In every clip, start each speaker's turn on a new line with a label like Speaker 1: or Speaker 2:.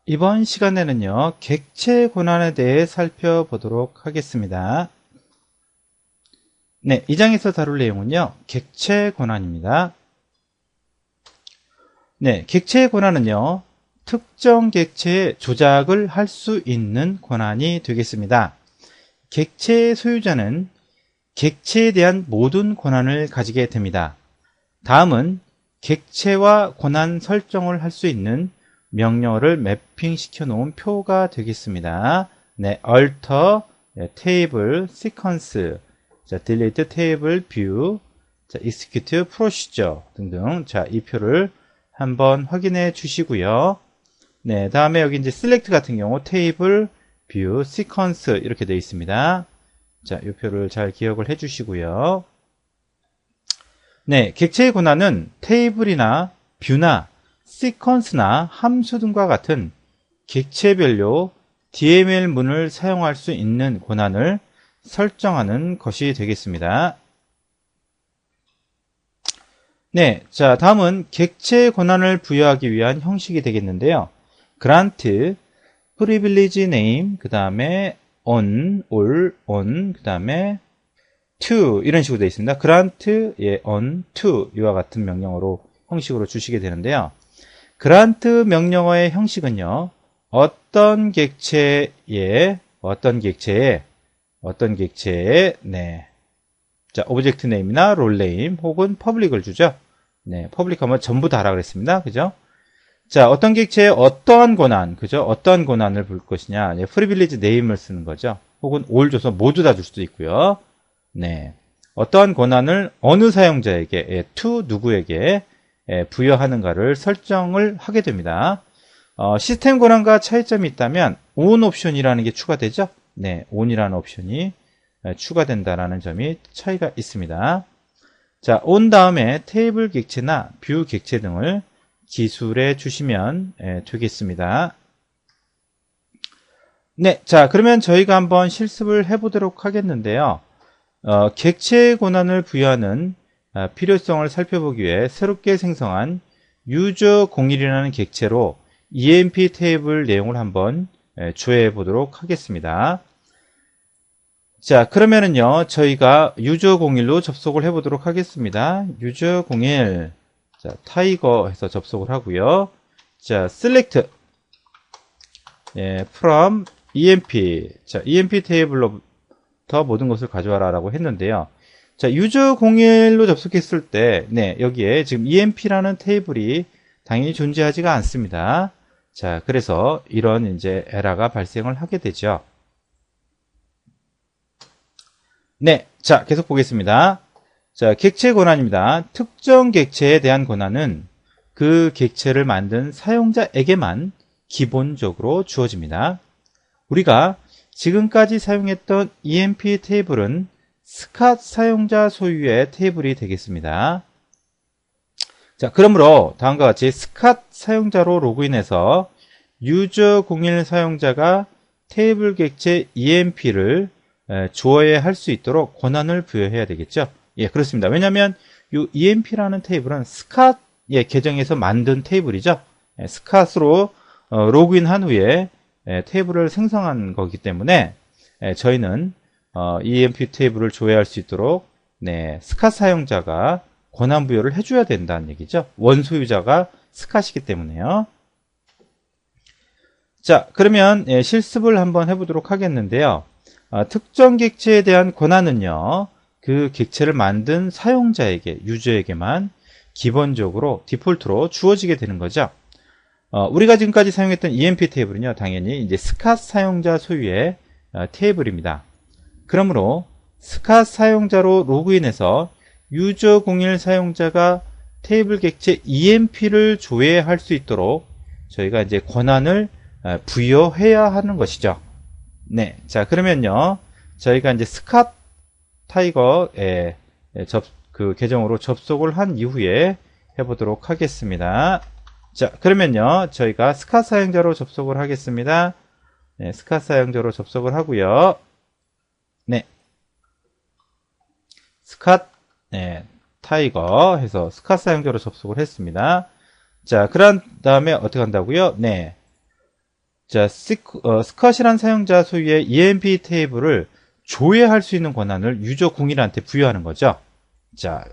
Speaker 1: 이번 시간에는요, 객체 권한에 대해 살펴보도록 하겠습니다. 네, 이 장에서 다룰 내용은요, 객체 권한입니다. 네, 객체 권한은요, 특정 객체의 조작을 할 수 있는 권한이 되겠습니다. 객체의 소유자는 객체에 대한 모든 권한을 가지게 됩니다. 다음은 객체와 권한 설정을 할 수 있는 명령어를 매핑시켜 놓은 표가 되겠습니다. 네, alter, table, sequence, 자, delete table view, 자, execute procedure 등등. 자, 이 표를 한번 확인해 주시고요. 네, 다음에 여기 이제 select 같은 경우 table, view, sequence 이렇게 되어 있습니다. 자, 이 표를 잘 기억을 해 주시고요. 네, 객체의 권한은 테이블이나 뷰나 시퀀스나 함수 등과 같은 객체별로 DML문을 사용할 수 있는 권한을 설정하는 것이 되겠습니다. 네, 자, 다음은 객체의 권한을 부여하기 위한 형식이 되겠는데요. grant, privilege name, 그 다음에 on, all, on, 그 다음에 to 이런 식으로 되어 있습니다. grant, on, to 이와 같은 명령어로 형식으로 주시게 되는데요. grant 명령어의 형식은요. 어떤 객체에 네. 자, object name이나 role name 혹은 public을 주죠. 네, public하면 전부 다라 그랬습니다. 그죠? 자, 어떤 객체에 어떠한 권한, 그죠? 어떠한 권한을 볼 것이냐. privilege name을 쓰는 거죠. 혹은 all 줘서 모두 다 줄 수도 있고요. 네. 어떠한 권한을 어느 사용자에게, to 누구에게 부여하는가를 설정을 하게 됩니다. 시스템 권한과 차이점이 있다면 on 옵션이라는 게 추가되죠. 네, on이라는 옵션이 추가된다라는 점이 차이가 있습니다. 자, on 다음에 테이블 객체나 뷰 객체 등을 기술해 주시면 되겠습니다. 네, 자, 그러면 저희가 한번 실습을 해보도록 하겠는데요. 객체의 권한을 부여하는 필요성을 살펴보기 위해 새롭게 생성한 user01이라는 객체로 emp 테이블 내용을 한번 조회해 보도록 하겠습니다. 자, 그러면은요, 저희가 user01로 접속을 해 보도록 하겠습니다. user01, 자, 타이거 해서 접속을 하고요. 자, select, from emp, 자, emp 테이블로 모든 것을 가져와라 라고 했는데요. 자, user01로 접속했을 때, 네, 여기에 지금 emp라는 테이블이 당연히 존재하지가 않습니다. 자, 그래서 이런 이제 에러가 발생을 하게 되죠. 네, 자, 계속 보겠습니다. 자, 객체 권한입니다. 특정 객체에 대한 권한은 그 객체를 만든 사용자에게만 기본적으로 주어집니다. 우리가 지금까지 사용했던 emp 테이블은 스캇 사용자 소유의 테이블이 되겠습니다. 자, 그러므로 다음과 같이 스캇 사용자로 로그인해서 user01 사용자가 테이블 객체 emp를 조회할 수 있도록 권한을 부여해야 되겠죠. 예, 그렇습니다. 왜냐하면 이 emp라는 테이블은 스캇의 계정에서 만든 테이블이죠. 스캇으로 로그인한 후에 테이블을 생성한 거기 때문에 저희는 emp 테이블을 조회할 수 있도록 스캇 사용자가 권한 부여를 해줘야 된다는 얘기죠. 원소유자가 스캇이기 때문에요. 자, 그러면 실습을 한번 해보도록 하겠는데요. 특정 객체에 대한 권한은요, 그 객체를 만든 사용자에게, 유저에게만 기본적으로 디폴트로 주어지게 되는 거죠. 우리가 지금까지 사용했던 emp 테이블은요, 당연히 이제 스캇 사용자 소유의 테이블입니다. 그러므로 스캇 사용자로 로그인해서 user01 사용자가 테이블 객체 emp를 조회할 수 있도록 저희가 이제 권한을 부여해야 하는 것이죠. 네, 자, 그러면요, 저희가 이제 스캇 타이거의 그 계정으로 접속을 한 이후에 해보도록 하겠습니다. 자, 그러면요, 저희가 스캇 사용자로 접속을 하겠습니다. 네, 스캇 사용자로 접속을 하고요. 네, 스캇, 타이거 해서 스캇 사용자로 접속을 했습니다. 자, 그런 다음에 어떻게 한다고요? 네, 자, 스컷이란 사용자 소유의 EMP 테이블을 조회할 수 있는 권한을 유저 공일한테 부여하는 거죠. 자,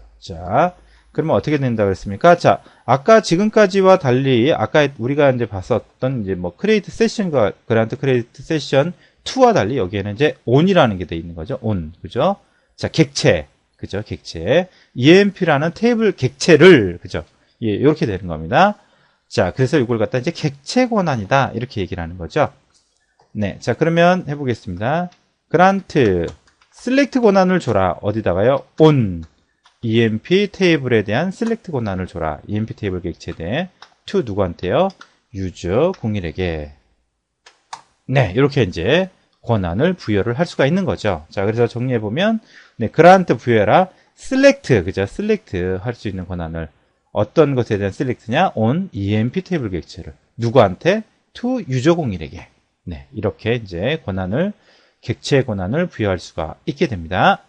Speaker 1: 그러면 어떻게 된다 그랬습니까? 자, 아까 지금까지와 달리 아까 우리가 이제 봤었던 이제 뭐 크리에이트 세션과 그란트 크리에이트 세션 2와 달리 여기에는 이제 on이라는 게 돼 있는 거죠. on. 그죠? 자, 객체. 그죠? 객체. EMP라는 테이블 객체를 그죠? 예, 이렇게 되는 겁니다. 자, 그래서 이걸 갖다 이제 객체 권한이다. 이렇게 얘기를 하는 거죠. 네. 자, 그러면 해보겠습니다. 그란트 select 권한을 줘라. 어디다가요? on. EMP 테이블에 대한 select 권한을 줘라. EMP 테이블 객체대 to 누구한테요? 유저 01에게. 네, 이렇게 이제 권한을 부여를 할 수가 있는 거죠. 자, 그래서 정리해 보면 네, grant 부여해라. select 그죠? select 할 수 있는 권한을 어떤 것에 대한 select냐? on EMP 테이블 객체를 누구한테? to 유저 01에게. 네, 이렇게 이제 권한을 객체 권한을 부여할 수가 있게 됩니다.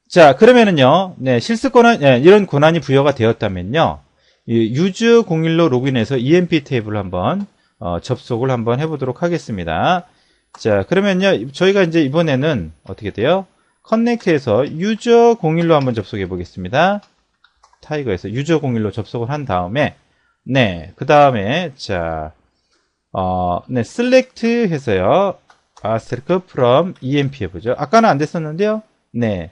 Speaker 1: 자, 그러면은요, 네, 실습 권한, 네, 이런 권한이 부여가 되었다면요, 유저 01로 로그인해서 EMP 테이블을 한번, 접속을 한번 해보도록 하겠습니다. 자, 그러면요, 저희가 이제 이번에는 어떻게 돼요? 커넥트에서 유저 01로 한번 접속해 보겠습니다. 타이거에서 유저 01로 접속을 한 다음에, 네, 그 다음에, 자, 네, select 해서요, asterisk from EMP 해보죠. 아까는 안 됐었는데요, 네.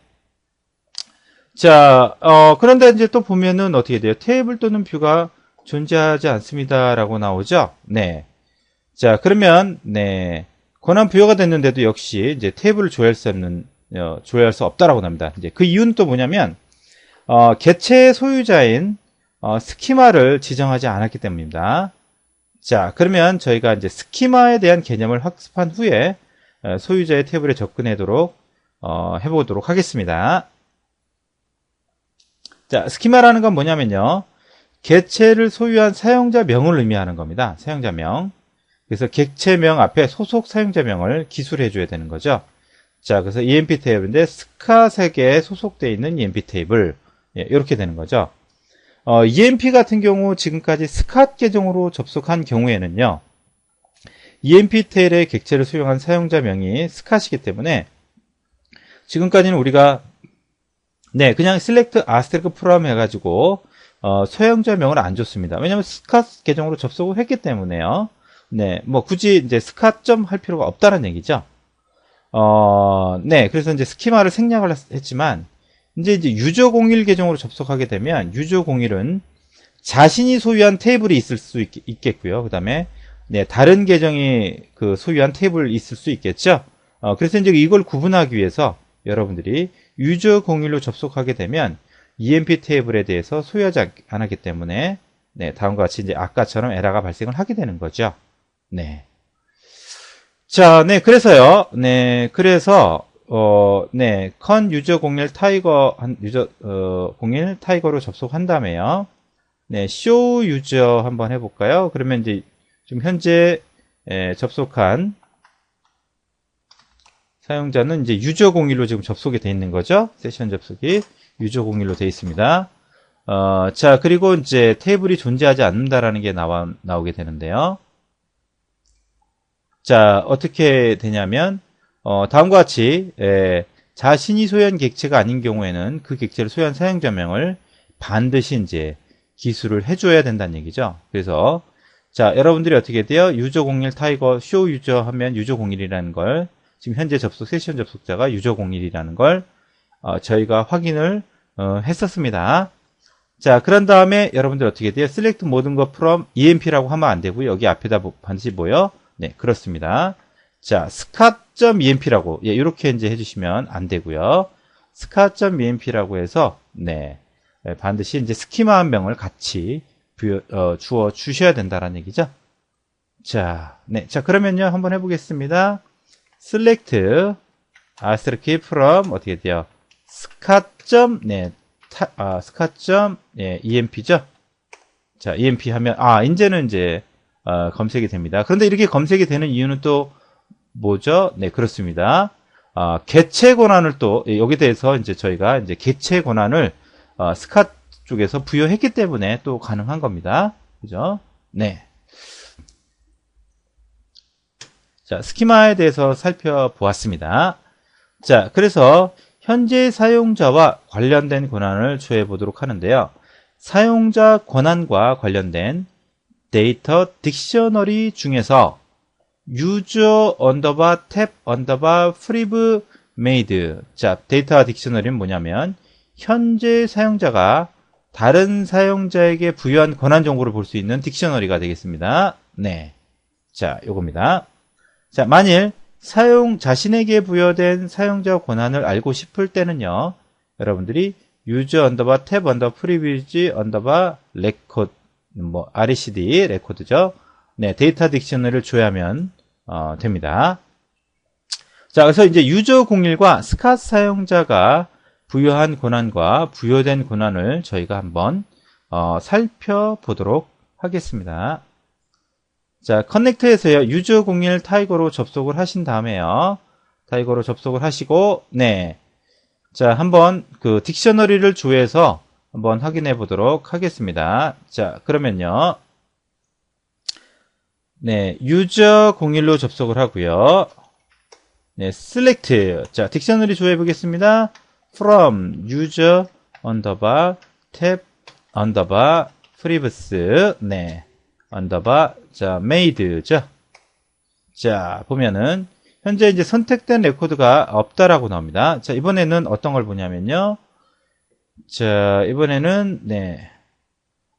Speaker 1: 자, 그런데 이제 또 보면은 어떻게 돼요? 테이블 또는 뷰가 존재하지 않습니다. 라고 나오죠? 네. 자, 그러면, 네. 권한 부여가 됐는데도 역시 이제 테이블을 조회할 수 없다라고 나옵니다. 이제 그 이유는 또 뭐냐면, 객체의 소유자인, 스키마를 지정하지 않았기 때문입니다. 자, 그러면 저희가 이제 스키마에 대한 개념을 학습한 후에, 소유자의 테이블에 접근하도록, 해보도록 하겠습니다. 자, 스키마라는 건 뭐냐면요. 객체를 소유한 사용자명을 의미하는 겁니다. 사용자명. 그래서 객체명 앞에 소속 사용자명을 기술해 줘야 되는 거죠. 자, 그래서 EMP 테이블인데 스카색에 소속되어 있는 EMP 테이블. 예, 이렇게 되는 거죠. EMP 같은 경우 지금까지 스캇 계정으로 접속한 경우에는요. EMP 테이블의 객체를 소유한 사용자명이 스캇이기 때문에 지금까지는 우리가 네, 그냥 select asterisk from 해가지고, 소형자명을 안 줬습니다. 왜냐면 스캇 계정으로 접속을 했기 때문에요. 네, 뭐 굳이 이제 스캇 할 필요가 없다는 얘기죠. 네, 그래서 이제 스키마를 생략을 했지만, 이제 유저 01 계정으로 접속하게 되면, 유저 01은 자신이 소유한 테이블이 있을 수 있겠고요. 그 다음에, 네, 다른 계정이 그 소유한 테이블이 있을 수 있겠죠. 그래서 이제 이걸 구분하기 위해서 여러분들이 유저 01로 접속하게 되면 EMP 테이블에 대해서 소유하지 않았기 때문에 네, 다음과 같이 이제 아까처럼 에러가 발생을 하게 되는 거죠. 네. 자, 네, 그래서요. 네, 그래서 네, 컨 유저 01 타이거 유저 01 타이거로 접속한 다음에요. 네, 쇼 유저 한번 해볼까요? 그러면 이제 지금 현재 접속한 사용자는 이제 유저 01로 지금 접속이 되어 있는 거죠. 세션 접속이 유저 01로 되어 있습니다. 자, 그리고 이제 테이블이 존재하지 않는다라는 게 나오게 되는데요. 자, 어떻게 되냐면, 다음과 같이, 자신이 소유한 객체가 아닌 경우에는 그 객체를 소유한 사용자명을 반드시 이제 기술을 해줘야 된다는 얘기죠. 그래서, 자, 여러분들이 어떻게 돼요? 유저 01 타이거 쇼 유저 하면 유저 01이라는 걸 지금 현재 세션 접속자가 유저 01이라는 걸 저희가 확인을 했었습니다. 자, 그런 다음에 여러분들 어떻게 돼요? select 모든 거 from EMP라고 하면 안 되고요. 여기 앞에다 반드시 뭐요? 네, 그렇습니다. 자, scat.emp라고 예, 이렇게 이제 해주시면 안 되고요. scat.emp라고 해서 네, 반드시 이제 스키마 한 명을 같이 주어 주셔야 된다라는 얘기죠. 자, 네, 자 그러면요 한번 해보겠습니다. select asterisk from 어떻게 돼요? scat. 네, scat. 네, emp죠. 자, emp 하면 이제는 이제 검색이 됩니다. 그런데 이렇게 검색이 되는 이유는 또 뭐죠? 네, 그렇습니다. 개체 권한을 또 여기 대해서 이제 저희가 이제 개체 권한을 스캇 쪽에서 부여했기 때문에 또 가능한 겁니다. 그죠? 네. 자, 스키마에 대해서 살펴보았습니다. 자, 그래서 현재 사용자와 관련된 권한을 조회해 보도록 하는데요. 사용자 권한과 관련된 데이터 딕셔너리 중에서 유저 언더바 탭 언더바 프리브 메이드. 자, 데이터 딕셔너리는 뭐냐면 현재 사용자가 다른 사용자에게 부여한 권한 정보를 볼 수 있는 딕셔너리가 되겠습니다. 네. 자, 요겁니다. 자, 만일 자신에게 부여된 사용자 권한을 알고 싶을 때는요, 여러분들이 유저 언더바 탭 언더바 프리비지 언더바 레코드, RECD 레코드죠. 네, 데이터 딕셔너리를 조회하면 됩니다. 자, 그래서 이제 유저 01과 스캇 사용자가 부여한 권한과 부여된 권한을 저희가 한번 살펴보도록 하겠습니다. 자, 커넥트에서요, 유저 01 타이거로 접속을 하신 다음에요. 타이거로 접속을 하시고, 네. 자, 한번 그 딕셔너리를 조회해서 한번 확인해 보도록 하겠습니다. 자, 그러면요. 네, 유저 01로 접속을 하고요. 네, select. 자, 딕셔너리 조회해 보겠습니다. from user 언더바 탭 언더바 프리브스 네 언더바 자 made죠. 자, 보면은 현재 이제 선택된 레코드가 없다라고 나옵니다. 자, 이번에는 어떤 걸 보냐면요. 자, 이번에는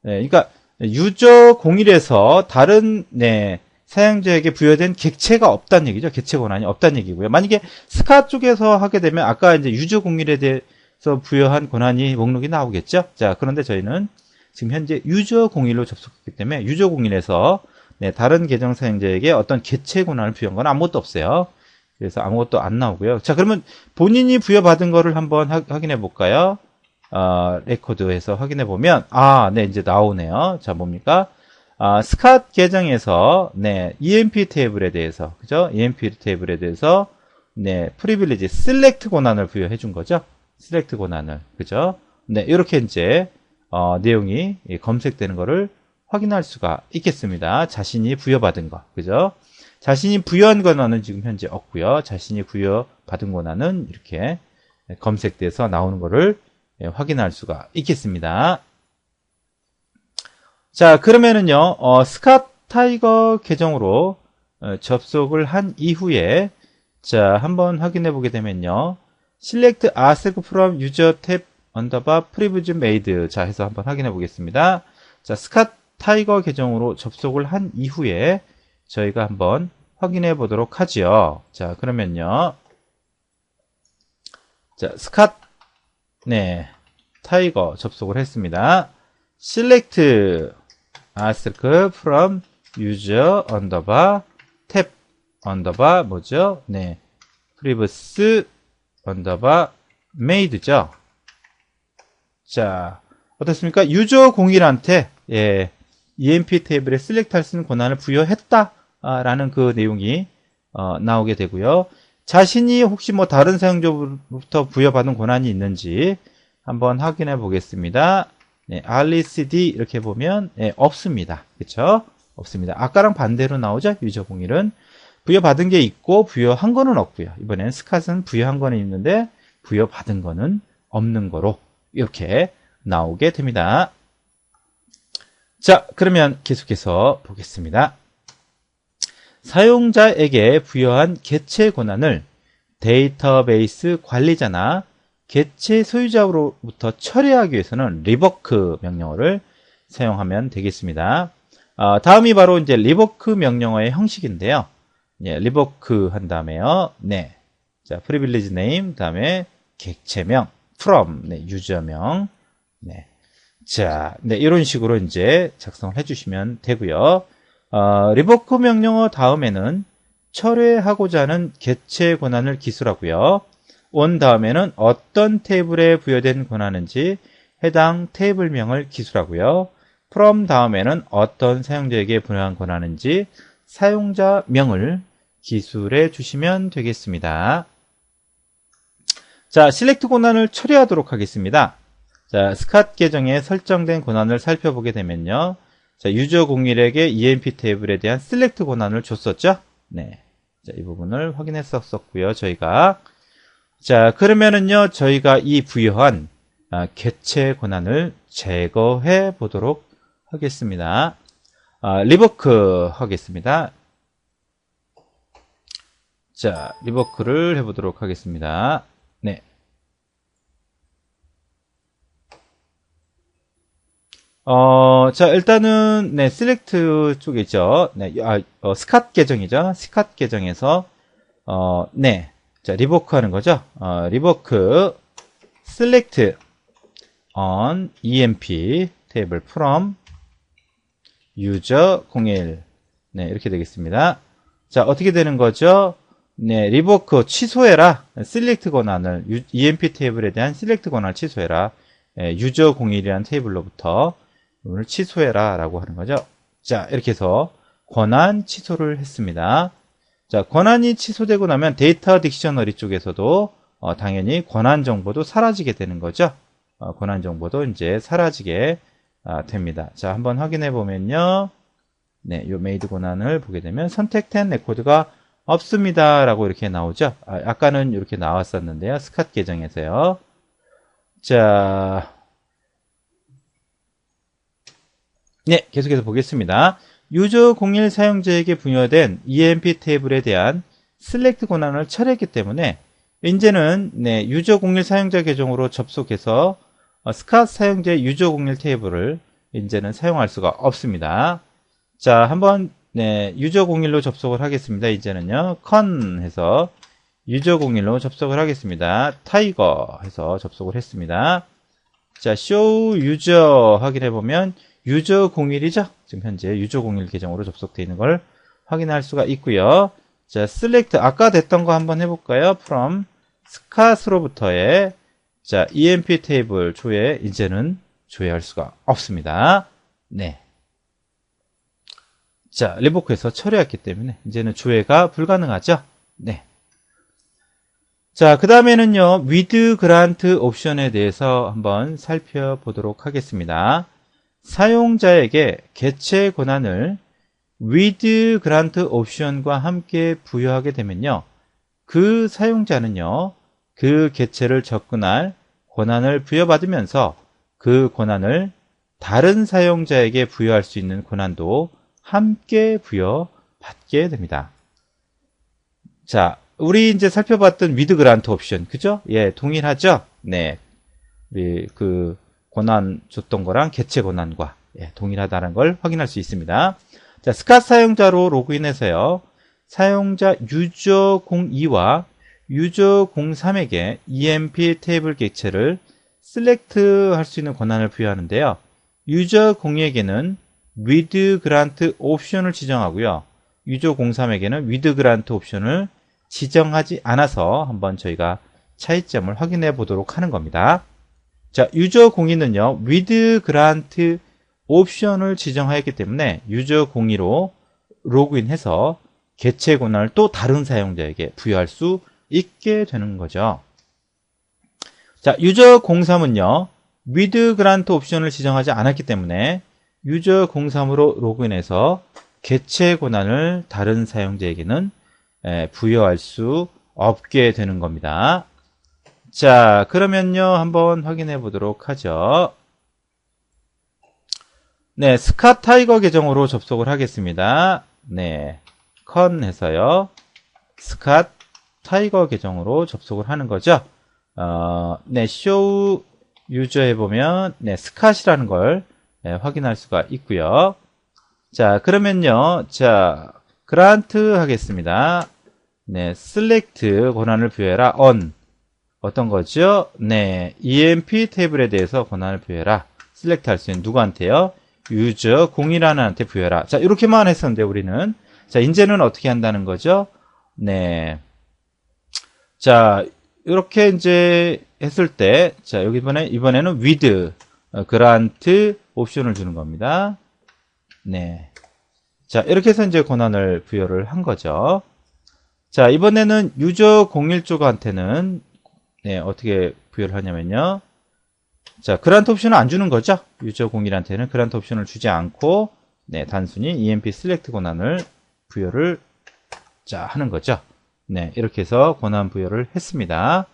Speaker 1: 그러니까 유저 01에서 다른 사용자에게 부여된 객체가 없다는 얘기죠. 객체 권한이 없다는 얘기고요. 만약에 스카 쪽에서 하게 되면 아까 이제 유저 01에 대해서 부여한 권한이 목록이 나오겠죠. 자, 그런데 저희는 지금 현재 유저 01로 접속했기 때문에 유저 01에서 다른 계정 사용자에게 어떤 객체 권한을 부여한 건 아무것도 없어요. 그래서 아무것도 안 나오고요. 자, 그러면 본인이 부여받은 거를 한번 확인해 볼까요? 레코드에서 확인해 보면 이제 나오네요. 자, 뭡니까? 스캇 계정에서 EMP 테이블에 대해서 그죠? EMP 테이블에 대해서 프리빌리지 셀렉트 권한을 부여해 준 거죠. 셀렉트 권한을 그죠? 이렇게 이제 내용이 검색되는 거를 확인할 수가 있겠습니다. 자신이 부여받은 거 그죠? 자신이 부여한 권한은 지금 현재 없고요. 자신이 부여받은 권한은 이렇게 검색돼서 나오는 거를 확인할 수가 있겠습니다. 자, 그러면은요, 스캇 타이거 계정으로 접속을 한 이후에, 자, 한번 확인해 보게 되면요, select asec from user tab 언더바 privilege made. 자, 해서 한번 확인해 보겠습니다. 자, 스캇 타이거 계정으로 접속을 한 이후에 저희가 한번 확인해 보도록 하죠. 자, 그러면요, 자, 스캇, 타이거 접속을 했습니다. select ask from user 언더바 탭 언더바 뭐죠? previous 언더바 made죠. 자, 어떻습니까? 유저 01한테 EMP 테이블에 select 할 수 있는 권한을 부여했다 라는 그 내용이 나오게 되고요. 자신이 혹시 뭐 다른 사용자부터 부여받은 권한이 있는지 한번 확인해 보겠습니다. RECD 이렇게 보면 없습니다. 그렇죠? 없습니다. 아까랑 반대로 나오죠. 유저 01은 부여받은 게 있고 부여한 거는 없고요. 이번에는 스캇은 부여한 거는 있는데 부여받은 거는 없는 거로 이렇게 나오게 됩니다. 자, 그러면 계속해서 보겠습니다. 사용자에게 부여한 객체 권한을 데이터베이스 관리자나 객체 소유자로부터 처리하기 위해서는 리버크 명령어를 사용하면 되겠습니다. 다음이 바로 이제 리버크 명령어의 형식인데요. 리버크 한 다음에요. 자, privilege name 다음에 객체명 from 유저명. 자, 이런 식으로 이제 작성을 해주시면 되고요. 리버크 명령어 다음에는 철회하고자 하는 객체 권한을 기술하고요. on 다음에는 어떤 테이블에 부여된 권한인지 해당 테이블명을 기술하고요. from 다음에는 어떤 사용자에게 부여한 권한인지 사용자명을 기술해 주시면 되겠습니다. 자, select 권한을 처리하도록 하겠습니다. 자, 스캇 계정에 설정된 권한을 살펴보게 되면요. 자, 유저 01에게 EMP 테이블에 대한 select 권한을 줬었죠? 자, 이 부분을 확인했었고요. 저희가. 자, 그러면은요, 저희가 이 부여한 개체 권한을 제거해 보도록 하겠습니다. 리버크 하겠습니다. 자, 리버크를 해보도록 하겠습니다. 네. 자, 일단은, 네, 셀렉트 쪽에 있죠. 네, 스캇 계정이죠. 스캇 계정에서, 네. 자, 리버크 하는 거죠. 리버크, select on emp table from user 01. 네, 이렇게 되겠습니다. 자, 어떻게 되는 거죠? 네, 리버크 취소해라. select 권한을, emp 테이블에 대한 select 권한을 취소해라. user 01이라는 테이블로부터 오늘 취소해라 라고 하는 거죠. 자, 이렇게 해서 권한 취소를 했습니다. 자, 권한이 취소되고 나면 데이터 딕셔너리 쪽에서도 당연히 권한 정보도 사라지게 되는 거죠. 권한 정보도 이제 사라지게 됩니다. 자, 한번 확인해 보면요. 네, 요 메이드 권한을 보게 되면 선택된 레코드가 없습니다 라고 이렇게 나오죠. 아까는 이렇게 나왔었는데요. 스캇 계정에서요. 자, 네, 계속해서 보겠습니다. 유저 01 사용자에게 부여된 emp 테이블에 대한 select 권한을 철회했기 때문에 이제는 네, 유저 01 사용자 계정으로 접속해서 스캇 사용자의 유저 01 테이블을 이제는 사용할 수가 없습니다. 자, 한번 네, 유저 01로 접속을 하겠습니다. 이제는요, con 해서 유저 01로 접속을 하겠습니다. 타이거 해서 접속을 했습니다. 자, show user 확인해 보면 유저 01이죠. 지금 현재 유저 01 계정으로 접속되어 있는 걸 확인할 수가 있고요. 자, select 아까 됐던 거 한번 해볼까요? from 스캇으로부터의 자, emp 테이블 조회 이제는 조회할 수가 없습니다. 네. 자, 리버크에서 처리했기 때문에 이제는 조회가 불가능하죠. 네. 자, 그 다음에는요, with grant 옵션에 대해서 한번 살펴보도록 하겠습니다. 사용자에게 개체 권한을 with grant 옵션과 함께 부여하게 되면요, 그 사용자는요, 그 개체를 접근할 권한을 부여받으면서 그 권한을 다른 사용자에게 부여할 수 있는 권한도 함께 부여받게 됩니다. 자, 우리 이제 살펴봤던 with grant 옵션, 그죠? 예, 동일하죠? 네. 우리 그 권한 줬던 거랑 개체 권한과 예, 동일하다는 걸 확인할 수 있습니다. 자, 스캇 사용자로 로그인해서요. 사용자 유저 02와 유저 03에게 emp 테이블 객체를 select 할 수 있는 권한을 부여하는데요. 유저 02에게는 with grant 옵션을 지정하고요. 유저 03에게는 with grant 옵션을 지정하지 않아서 한번 저희가 차이점을 확인해 보도록 하는 겁니다. 자, 유저 02는요, with grant 옵션을 지정하였기 때문에 유저 02로 로그인해서 개체 권한을 또 다른 사용자에게 부여할 수 있게 되는 거죠. 자, 유저 03은요, with grant 옵션을 지정하지 않았기 때문에 유저 03으로 로그인해서 개체 권한을 다른 사용자에게는 부여할 수 없게 되는 겁니다. 자, 그러면요, 한번 확인해 보도록 하죠. 네, 스캇 타이거 계정으로 접속을 하겠습니다. 네, con 해서요, 스캇 타이거 계정으로 접속을 하는 거죠. 네, show user에 보면, 네, 스캇이라는 걸 확인할 수가 있고요. 자, 그러면요, 자, grant 하겠습니다. 네, select 권한을 부여해라, on. 어떤 거죠? 네, emp 테이블에 대해서 권한을 부여해라. select 할 수 있는 누구한테요? user 01한테 부여해라. 자, 이렇게만 했었는데 우리는. 자, 이제는 어떻게 한다는 거죠? 네. 자, 이렇게 이제 했을 때, 자, 여기 이번에는 with grant 옵션을 주는 겁니다. 네. 자, 이렇게 해서 이제 권한을 부여를 한 거죠. 자, 이번에는 유저 01 쪽한테는 네, 어떻게 부여를 하냐면요. 자, 그란트 옵션을 안 주는 거죠. 유저 01한테는 그란트 옵션을 주지 않고 네, 단순히 emp select 권한을 부여를 자, 하는 거죠. 네, 이렇게 해서 권한 부여를 했습니다.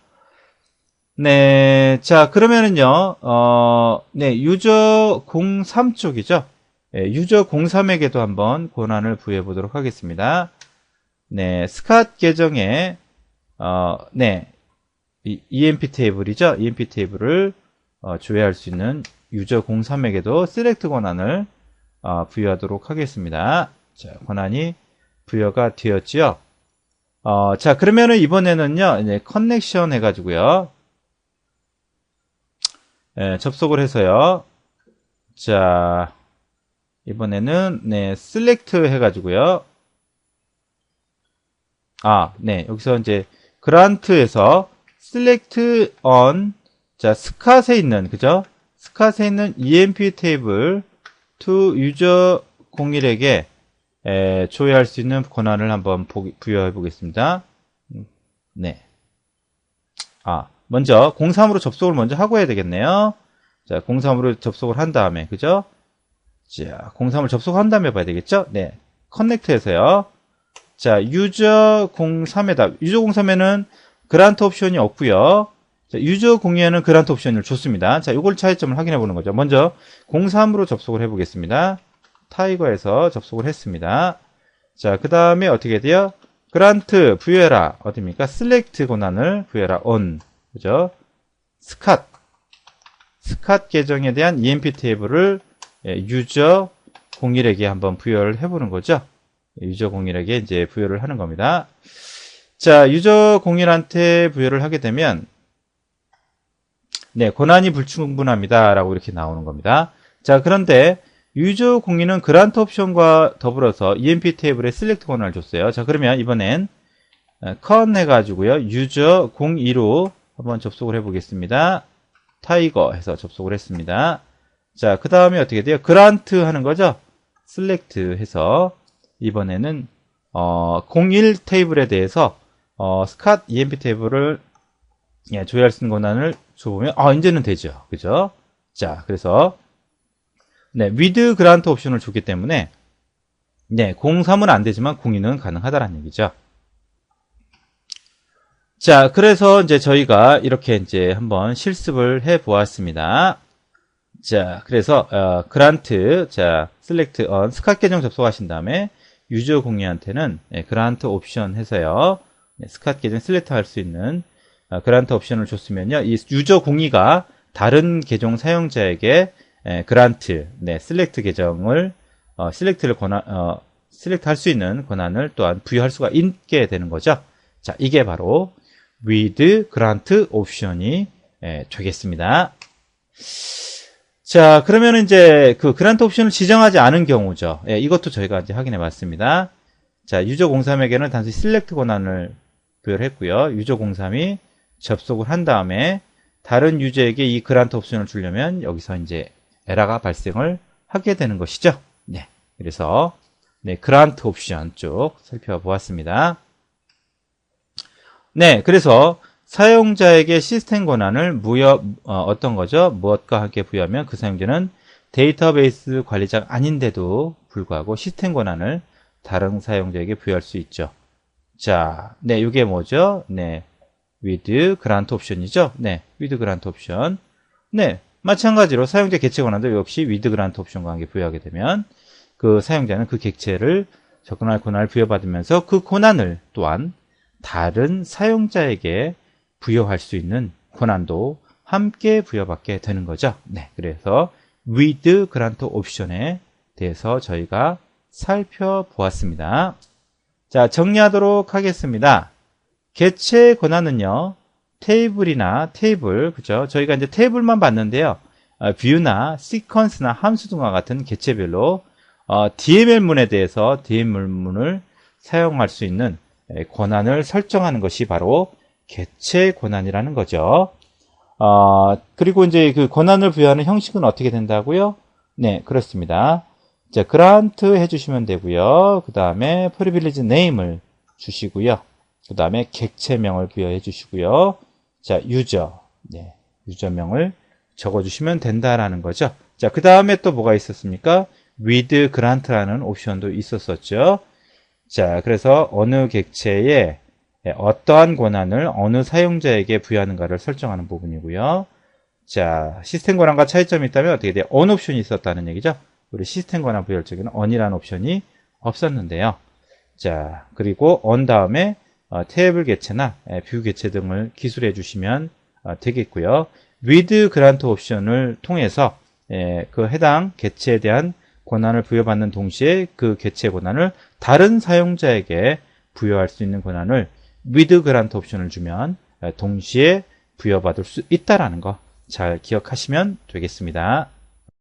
Speaker 1: 네, 자, 그러면은요, 네, 유저 03 쪽이죠. 네, 유저 03에게도 한번 권한을 부여해 보도록 하겠습니다. 네, 스캇 계정에, 네, EMP 테이블이죠. EMP 테이블을 조회할 수 있는 유저 03에게도 셀렉트 권한을 부여하도록 하겠습니다. 자, 권한이 부여가 되었죠. 자, 그러면은 이번에는요, 이제 커넥션 해가지고요. 접속을 해서요. 자, 이번에는, 네, 셀렉트 해가지고요. 네, 여기서 이제 그란트에서 select on, 자, 스캇에 있는, 그죠? 스캇에 있는 EMP 테이블 to user 01에게 조회할 수 있는 권한을 한번 부여해 보겠습니다. 네. 먼저 03으로 접속을 먼저 하고 해야 되겠네요. 자, 03으로 접속을 한 다음에, 그죠? 자, 03을 접속한 다음에 봐야 되겠죠? 네. 커넥트에서요. 자, 유저 03에는 그란트 옵션이 없고요. 자, 유저 02에는 그란트 옵션을 줬습니다. 자, 이걸 차이점을 확인해 보는 거죠. 먼저 03으로 접속을 해 보겠습니다. 타이거에서 접속을 했습니다. 자, 그 다음에 어떻게 돼요? 그란트 부여해라. 어디입니까? select 권한을 부여해라. on. 그죠? 스캇 계정에 대한 EMP 테이블을 유저 01에게 한번 부여를 해보는 거죠. 유저 01에게 이제 부여를 하는 겁니다. 자, 유저 01한테 부여를 하게 되면, 네, 권한이 불충분합니다. 라고 이렇게 나오는 겁니다. 자, 그런데 유저 02는 그란트 옵션과 더불어서 EMP 테이블에 셀렉트 권한을 줬어요. 자, 그러면 이번엔 컨 해가지고요. 유저 02로 한번 접속을 해보겠습니다. 타이거 해서 접속을 했습니다. 자, 그 다음에 어떻게 돼요? 그란트 하는 거죠? 셀렉트 해서 이번에는 01 테이블에 대해서 스캇 EMP 테이블을 조회할 수 있는 권한을 줘보면 이제는 되죠. 그죠? 자, 그래서 네, with grant 옵션을 줬기 때문에 네, 03은 안 되지만 02는 가능하다라는 얘기죠. 자, 그래서 이제 저희가 이렇게 이제 한번 실습을 해 보았습니다. 자, 그래서 grant, 자, select on 스캇 계정 접속하신 다음에 유저 02한테는 grant 옵션 해서요. 스캇 계정 셀렉트 할 수 있는 그란트 옵션을 줬으면요. 이 유저 02가 다른 계정 사용자에게 그란트, 네, 셀렉트 계정을 셀렉트 할 수 있는 권한을 또한 부여할 수가 있게 되는 거죠. 자, 이게 바로 with grant 옵션이 되겠습니다. 자, 그러면 이제 그 그란트 옵션을 지정하지 않은 경우죠. 이것도 저희가 이제 확인해 봤습니다. 자, 유저 03에게는 단순히 셀렉트 권한을 부여를 했고요. 유저 03이 접속을 한 다음에 다른 유저에게 이 그란트 옵션을 주려면 여기서 이제 에러가 발생을 하게 되는 것이죠. 네. 그래서 네, 그란트 옵션 쪽 살펴보았습니다. 네, 그래서 사용자에게 시스템 권한을 어떤 거죠? 무엇과 함께 부여하면 그 사용자는 데이터베이스 관리자가 아닌데도 불구하고 시스템 권한을 다른 사용자에게 부여할 수 있죠. 자, 네, 이게 뭐죠? 네, with grant 옵션이죠. 네, with grant 옵션. 네, 마찬가지로 사용자 객체 권한도 역시 with grant 옵션과 함께 부여하게 되면 그 사용자는 그 객체를 접근할 권한을 부여받으면서 그 권한을 또한 다른 사용자에게 부여할 수 있는 권한도 함께 부여받게 되는 거죠. 네, 그래서 with grant 옵션에 대해서 저희가 살펴보았습니다. 자, 정리하도록 하겠습니다. 객체 권한은요, 테이블이나 테이블, 그죠? 저희가 이제 테이블만 봤는데요. 뷰나 시퀀스나 함수 등과 같은 객체별로 DML문에 대해서 DML문을 사용할 수 있는 권한을 설정하는 것이 바로 객체 권한이라는 거죠. 그리고 이제 그 권한을 부여하는 형식은 어떻게 된다고요? 네, 그렇습니다. 자, 그란트 해주시면 되고요. 그 다음에 프리빌리지 네임을 주시고요. 그 다음에 객체명을 부여해 주시고요. 자, 유저, 네, 유저명을 적어주시면 된다라는 거죠. 자, 그 다음에 또 뭐가 있었습니까? with grant라는 옵션도 있었었죠. 자, 그래서 어느 객체에 어떠한 권한을 어느 사용자에게 부여하는가를 설정하는 부분이고요. 자, 시스템 권한과 차이점이 있다면 어떻게 돼요? on 옵션이 있었다는 얘기죠. 우리 시스템 권한 부여할 적에는 on이라는 옵션이 없었는데요. 자, 그리고 on 다음에 테이블 개체나 뷰 개체 등을 기술해 주시면 되겠고요. with grant 옵션을 통해서 그 해당 개체에 대한 권한을 부여받는 동시에 그 개체 권한을 다른 사용자에게 부여할 수 있는 권한을 with grant 옵션을 주면 동시에 부여받을 수 있다라는 거 잘 기억하시면 되겠습니다.